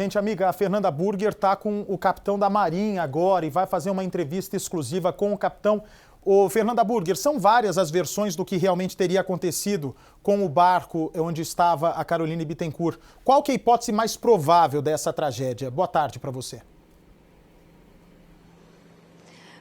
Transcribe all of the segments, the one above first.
gente, amiga. A Fernanda Burger está com o capitão da Marinha agora e vai fazer uma entrevista exclusiva com o capitão. Ô, Fernanda Burger, são várias as versões do que realmente teria acontecido com o barco onde estava a Caroline Bittencourt. Qual que é a hipótese mais provável dessa tragédia? Boa tarde para você.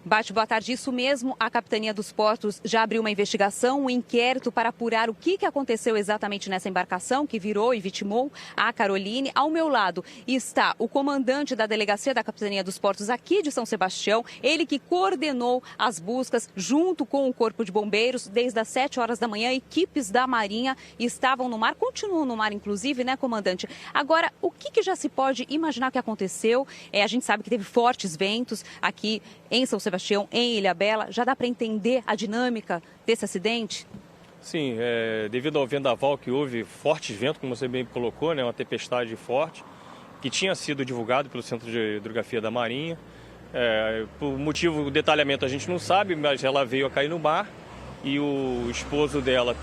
Bate, boa tarde. Isso mesmo, a Capitania dos Portos já abriu uma investigação, um inquérito para apurar o que aconteceu exatamente nessa embarcação que virou e vitimou a Caroline. Ao meu lado está o comandante da delegacia da Capitania dos Portos aqui de São Sebastião, ele que coordenou as buscas junto com o Corpo de Bombeiros desde as 7 horas da manhã. Equipes da Marinha estavam no mar, continuam no mar inclusive, né, comandante? Agora, o que já se pode imaginar que aconteceu? A gente sabe que teve fortes ventos aqui em São Sebastião, em Ilhabela. Já dá para entender a dinâmica desse acidente? Sim, devido ao vendaval que houve, fortes ventos, como você bem colocou, né, uma tempestade forte, que tinha sido divulgado pelo Centro de Hidrografia da Marinha. Por motivo, o detalhamento a gente não sabe, mas ela veio a cair no mar e o esposo dela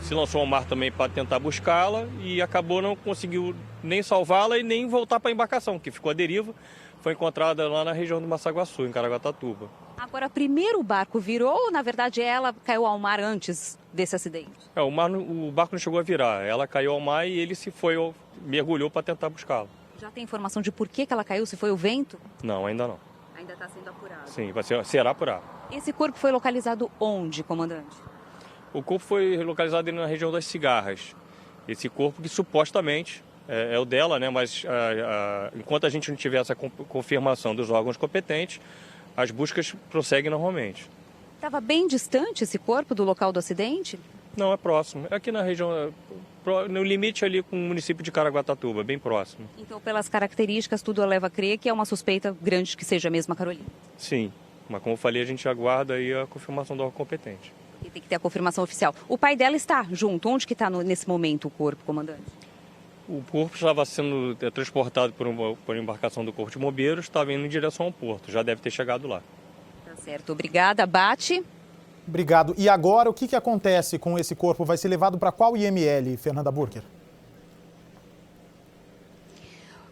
se lançou ao mar também para tentar buscá-la e acabou não conseguiu nem salvá-la e nem voltar para a embarcação, que ficou à deriva. Foi encontrada lá na região do Massaguaçu, em Caraguatatuba. Agora, primeiro o barco virou ou, na verdade, ela caiu ao mar antes desse acidente? O barco não chegou a virar. Ela caiu ao mar e ele mergulhou para tentar buscá-la. Já tem informação de por que ela caiu? Se foi o vento? Não, ainda não. Ainda está sendo apurado? Sim, será apurado. Esse corpo foi localizado onde, comandante? O corpo foi localizado na região das Cigarras. Esse corpo que supostamente é o dela, né? Mas enquanto a gente não tiver essa confirmação dos órgãos competentes, as buscas prosseguem normalmente. Estava bem distante esse corpo do local do acidente? Não, é próximo. É aqui na região, no limite ali com o município de Caraguatatuba, bem próximo. Então, pelas características, tudo leva a crer que é uma suspeita grande que seja a mesma Caroline? Sim, mas como eu falei, a gente aguarda aí a confirmação do órgão competente. E tem que ter a confirmação oficial. O pai dela está junto. Onde que está nesse momento o corpo, comandante? O corpo estava sendo transportado por uma embarcação do Corpo de Bombeiros, estava indo em direção ao porto, já deve ter chegado lá. Tá certo, obrigada. Bate. Obrigado. E agora, o que acontece com esse corpo? Vai ser levado para qual IML, Fernanda Burger?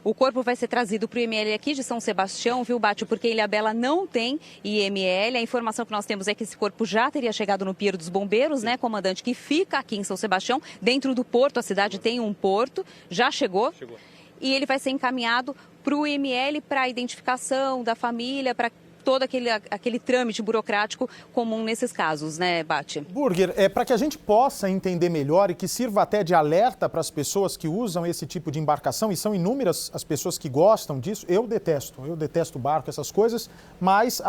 O corpo vai ser trazido para o IML aqui de São Sebastião, viu, Bate? Porque Ilhabela não tem IML. A informação que nós temos é que esse corpo já teria chegado no Pier dos Bombeiros, né, comandante? Que fica aqui em São Sebastião, dentro do porto. A cidade tem um porto, já chegou. E ele vai ser encaminhado para o IML para a identificação da família, para todo aquele trâmite burocrático comum nesses casos, né, Bate? Burger, para que a gente possa entender melhor e que sirva até de alerta para as pessoas que usam esse tipo de embarcação, e são inúmeras as pessoas que gostam disso, eu detesto barco, essas coisas, mas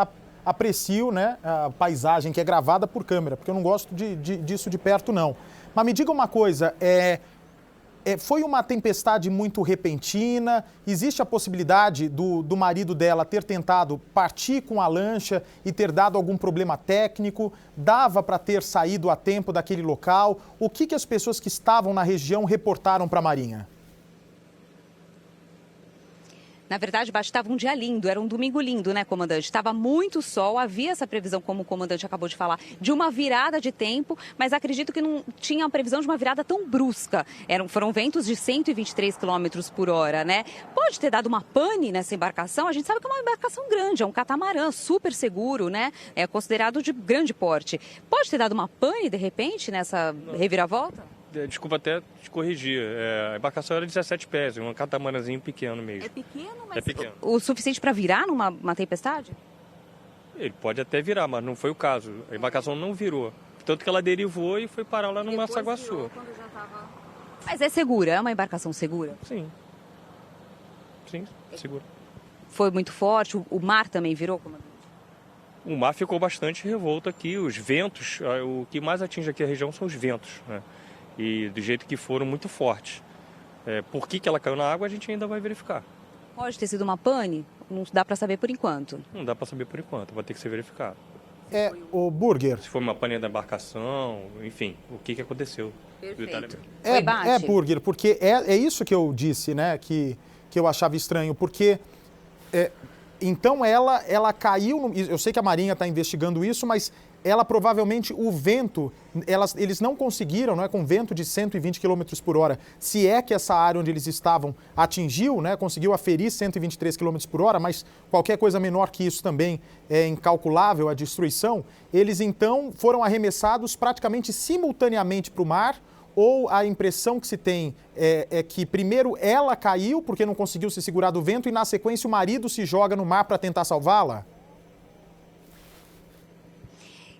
aprecio, né, a paisagem que é gravada por câmera, porque eu não gosto disso de perto, não. Mas me diga uma coisa, foi uma tempestade muito repentina? Existe a possibilidade do marido dela ter tentado partir com a lancha e ter dado algum problema técnico? Dava para ter saído a tempo daquele local? O que as pessoas que estavam na região reportaram para a Marinha? Na verdade, Bate, estava um dia lindo, era um domingo lindo, né, comandante? Estava muito sol, havia essa previsão, como o comandante acabou de falar, de uma virada de tempo, mas acredito que não tinha a previsão de uma virada tão brusca. Foram ventos de 123 km por hora, né? Pode ter dado uma pane nessa embarcação? A gente sabe que é uma embarcação grande, é um catamarã super seguro, né? É considerado de grande porte. Pode ter dado uma pane, de repente, nessa reviravolta? Desculpa até te corrigir, a embarcação era 17 pés, um catamarãzinho pequeno mesmo. É pequeno, mas é pequeno. O suficiente para virar numa tempestade? Ele pode até virar, mas não foi o caso. A embarcação não virou. Tanto que ela derivou e foi parar lá no Massaguaçu. Mas é segura? É uma embarcação segura? Sim. Sim, segura. Foi muito forte? O mar também virou, comandante? O mar ficou bastante revolto aqui. Os ventos, o que mais atinge aqui a região são os ventos, né? E do jeito que foram, muito fortes. Por que ela caiu na água, a gente ainda vai verificar. Pode ter sido uma pane? Não dá para saber por enquanto. Não dá para saber por enquanto, vai ter que ser verificado. O Burger. Se foi uma pane da embarcação, enfim, o que aconteceu. Perfeito. Burger, porque é isso que eu disse, né, que eu achava estranho, porque... Então ela caiu, eu sei que a Marinha está investigando isso, mas ela provavelmente, o vento, eles não conseguiram, com vento de 120 km por hora, se é que essa área onde eles estavam atingiu, conseguiu aferir 123 km por hora, mas qualquer coisa menor que isso também é incalculável a destruição, eles então foram arremessados praticamente simultaneamente para o mar, ou a impressão que se tem é que primeiro ela caiu porque não conseguiu se segurar do vento e na sequência o marido se joga no mar para tentar salvá-la?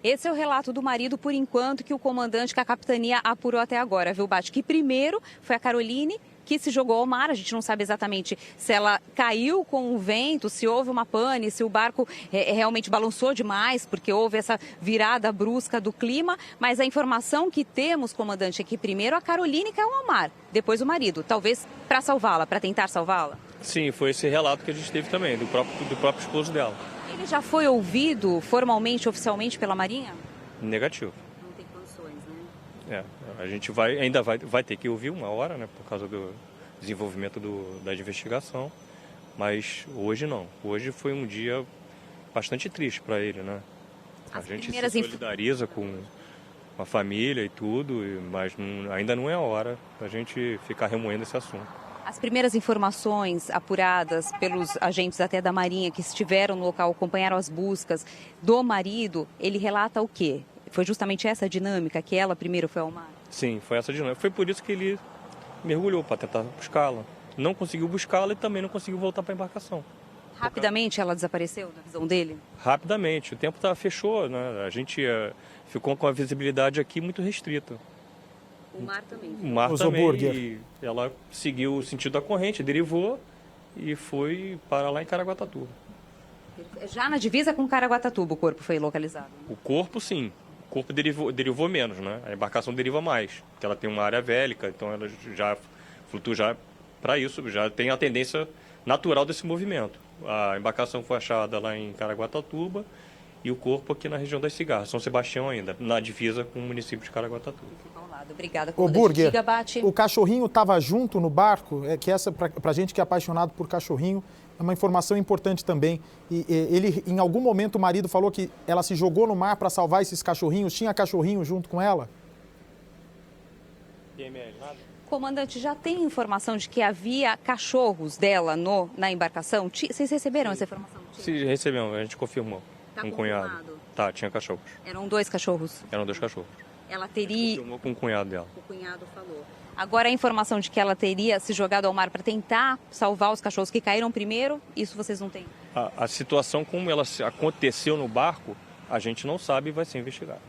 Esse é o relato do marido, por enquanto, que o comandante, que a capitania apurou até agora, viu, Bate? Que primeiro foi a Caroline que se jogou ao mar. A gente não sabe exatamente se ela caiu com o vento, se houve uma pane, se o barco realmente balançou demais, porque houve essa virada brusca do clima. Mas a informação que temos, comandante, é que primeiro a Caroline caiu ao mar, depois o marido, talvez para salvá-la, para tentar salvá-la? Sim, foi esse relato que a gente teve também, do próprio esposo dela. Ele já foi ouvido formalmente, oficialmente pela Marinha? Negativo. Não tem condições, né? A gente ainda vai ter que ouvir uma hora, por causa do desenvolvimento da investigação, mas hoje não. Hoje foi um dia bastante triste para ele, né? A gente se solidariza com a família e tudo, mas ainda não é a hora da gente ficar remoendo esse assunto. As primeiras informações apuradas pelos agentes até da Marinha que estiveram no local, acompanharam as buscas do marido, ele relata o quê? Foi justamente essa dinâmica, que ela primeiro foi ao mar? Sim, foi essa dinâmica. Foi por isso que ele mergulhou, para tentar buscá-la. Não conseguiu buscá-la e também não conseguiu voltar para a embarcação. Rapidamente ela desapareceu da visão dele? Rapidamente. O tempo fechou, né? A gente ficou com a visibilidade aqui muito restrita. O mar também. O mar também. E ela seguiu o sentido da corrente, derivou e foi para lá em Caraguatatuba. Já na divisa com Caraguatatuba o corpo foi localizado? O corpo, sim. O corpo derivou menos, né? A embarcação deriva mais, porque ela tem uma área vélica, então ela já flutua para isso, já tem a tendência natural desse movimento. A embarcação foi achada lá em Caraguatatuba e o corpo aqui na região das Cigarras, São Sebastião ainda, na divisa com o município de Caraguatatuba. Obrigada, Ô, Burger, o cachorrinho estava junto no barco? Que essa, para gente que é apaixonado por cachorrinho, é uma informação importante também. E ele, em algum momento, o marido falou que ela se jogou no mar para salvar esses cachorrinhos. Tinha cachorrinho junto com ela? Nada. Comandante, já tem informação de que havia cachorros dela na embarcação? Vocês receberam essa informação? Sim, recebemos, a gente confirmou. Tá um cunhado. Tinha cachorros. Eram 2 cachorros? Eram 2 cachorros. Ela teria... Confirmou com o cunhado dela. O cunhado falou. Agora a informação de que ela teria se jogado ao mar para tentar salvar os cachorros que caíram primeiro, isso vocês não têm? A situação como ela aconteceu no barco, a gente não sabe e vai ser investigado.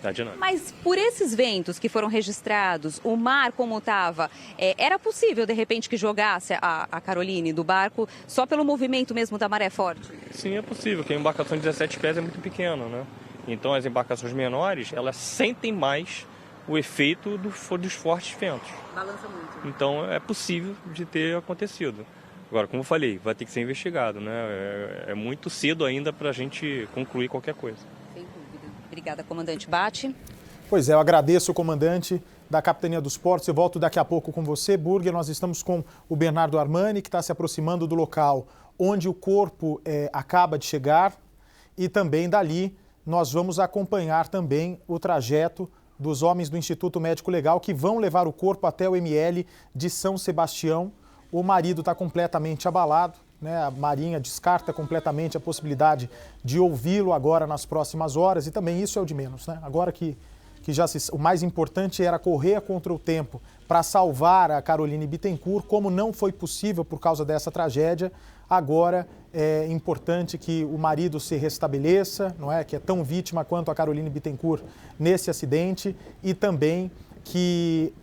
A dinâmica. Mas por esses ventos que foram registrados, o mar como estava, era possível de repente que jogasse a Caroline do barco só pelo movimento mesmo da maré forte? Sim, é possível, porque a embarcação de 17 pés é muito pequena, né? Então as embarcações menores, elas sentem mais o efeito dos fortes ventos. Balança muito. Então é possível de ter acontecido. Agora, como eu falei, vai ter que ser investigado, né? É muito cedo ainda para a gente concluir qualquer coisa. Sem dúvida. Obrigada, comandante Bate. Pois é, eu agradeço o comandante da Capitania dos Portos. Eu volto daqui a pouco com você, Burger. Nós estamos com o Bernardo Armani, que está se aproximando do local onde o corpo acaba de chegar. E também dali nós vamos acompanhar também o trajeto dos homens do Instituto Médico Legal que vão levar o corpo até o ML de São Sebastião. O marido está completamente abalado, né? A Marinha descarta completamente a possibilidade de ouvi-lo agora nas próximas horas e também isso é o de menos, né? Agora que o mais importante era correr contra o tempo para salvar a Caroline Bittencourt, como não foi possível por causa dessa tragédia, agora é importante que o marido se restabeleça, não é? Que é tão vítima quanto a Caroline Bittencourt nesse acidente e também que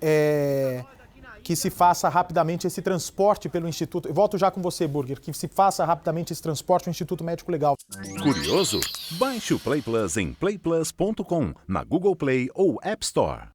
se faça rapidamente esse transporte pelo Instituto. Eu volto já com você, Burger, que se faça rapidamente esse transporte ao Instituto Médico Legal. Curioso? Baixe o Play Plus em playplus.com, na Google Play ou App Store.